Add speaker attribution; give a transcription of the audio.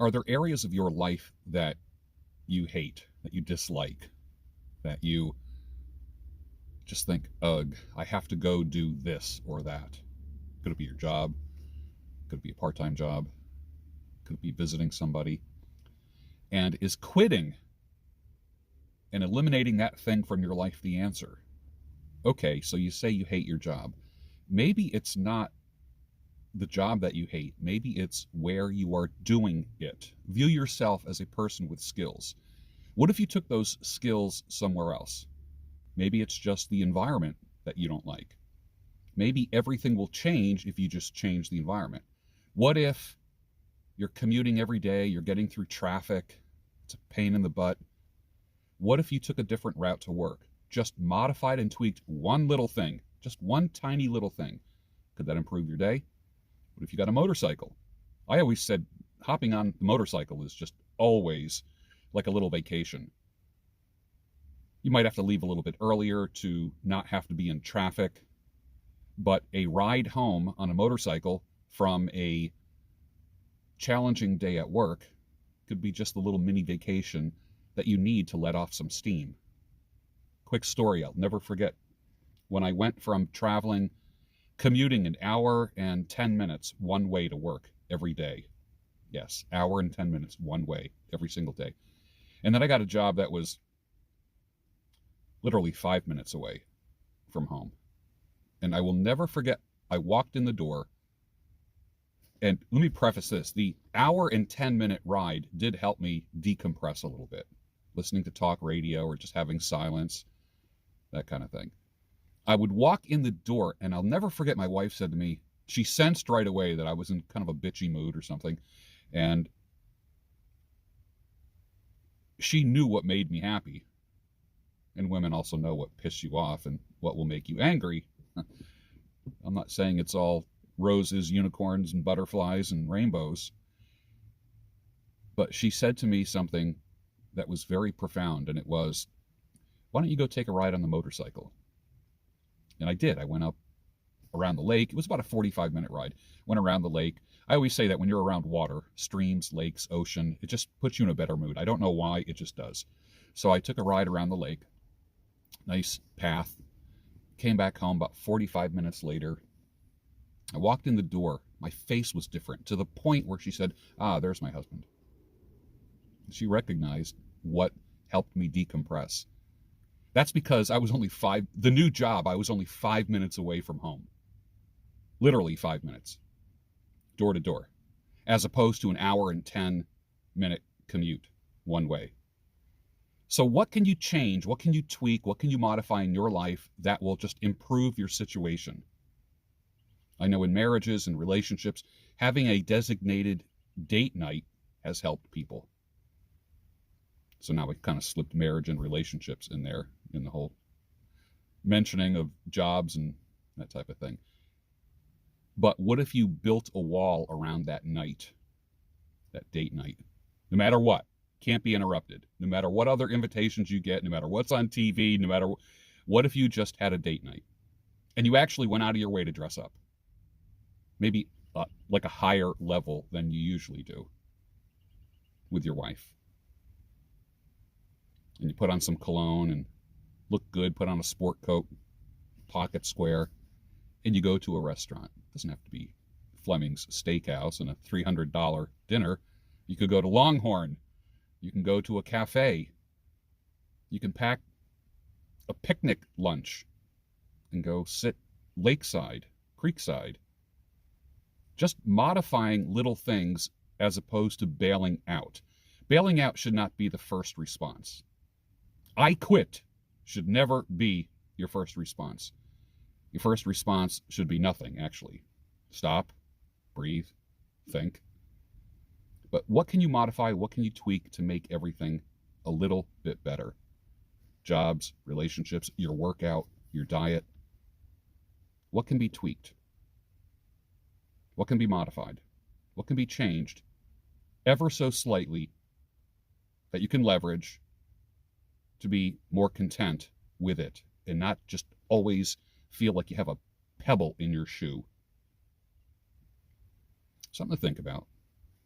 Speaker 1: Are there areas of your life that you hate, that you dislike, that you just think, ugh, I have to go do this or that? Could it be your job? Could it be a part-time job? Could it be visiting somebody? And is quitting and eliminating that thing from your life the answer? Okay, so you say you hate your job. Maybe it's not the job that you hate. Maybe it's where you are doing it. View yourself as a person with skills. What if you took those skills somewhere else? Maybe it's just the environment that you don't like. Maybe everything will change if you just change the environment. What if you're commuting every day, you're getting through traffic, it's a pain in the butt. What if you took a different route to work? Just modified and tweaked one little thing, just one tiny little thing. Could that improve your day? What if you got a motorcycle? I always said hopping on the motorcycle is just always like a little vacation. You might have to leave a little bit earlier to not have to be in traffic, but a ride home on a motorcycle from a challenging day at work could be just a little mini vacation that you need to let off some steam. Quick story I'll never forget. When I went from commuting an hour and 10 minutes one way to work every day. Yes, hour and 10 minutes one way every single day. And then I got a job that was literally 5 minutes away from home. And I will never forget, I walked in the door, and let me preface this, the hour and 10-minute ride did help me decompress a little bit, listening to talk radio or just having silence, that kind of thing. I would walk in the door, and I'll never forget, my wife said to me, she sensed right away that I was in kind of a bitchy mood or something, and she knew what made me happy. And women also know what pisses you off and what will make you angry. I'm not saying it's all roses, unicorns, and butterflies and rainbows. But she said to me something that was very profound, and it was, why don't you go take a ride on the motorcycle? And I did. I went up around the lake. It was about a 45-minute ride. Went around the lake. I always say that when you're around water, streams, lakes, ocean, it just puts you in a better mood. I don't know why, it just does. So I took a ride around the lake. Nice path. Came back home about 45 minutes later. I walked in the door. My face was different, to the point where she said, there's my husband. She recognized what helped me decompress. That's because I was only the new job, I was only 5 minutes away from home. Literally 5 minutes. Door to door. As opposed to an hour and 10-minute commute one way. So what can you change? What can you tweak? What can you modify in your life that will just improve your situation? I know in marriages and relationships, having a designated date night has helped people. So now we kind of slipped marriage and relationships in there, in the whole mentioning of jobs and that type of thing. But what if you built a wall around that night, that date night? No matter what, can't be interrupted. No matter what other invitations you get, no matter what's on TV, no matter what if you just had a date night and you actually went out of your way to dress up? Maybe like a higher level than you usually do with your wife. And you put on some cologne and look good, put on a sport coat, pocket square, and you go to a restaurant. It doesn't have to be Fleming's Steakhouse and a $300 dinner. You could go to Longhorn. You can go to a cafe. You can pack a picnic lunch and go sit lakeside, creekside. Just modifying little things as opposed to bailing out. Bailing out should not be the first response. I quit should never be your first response. Your first response should be nothing, actually. Stop, breathe, think. But what can you modify? What can you tweak to make everything a little bit better? Jobs, relationships, your workout, your diet. What can be tweaked? What can be modified? What can be changed ever so slightly that you can leverage to be more content with it and not just always feel like you have a pebble in your shoe? Something to think about.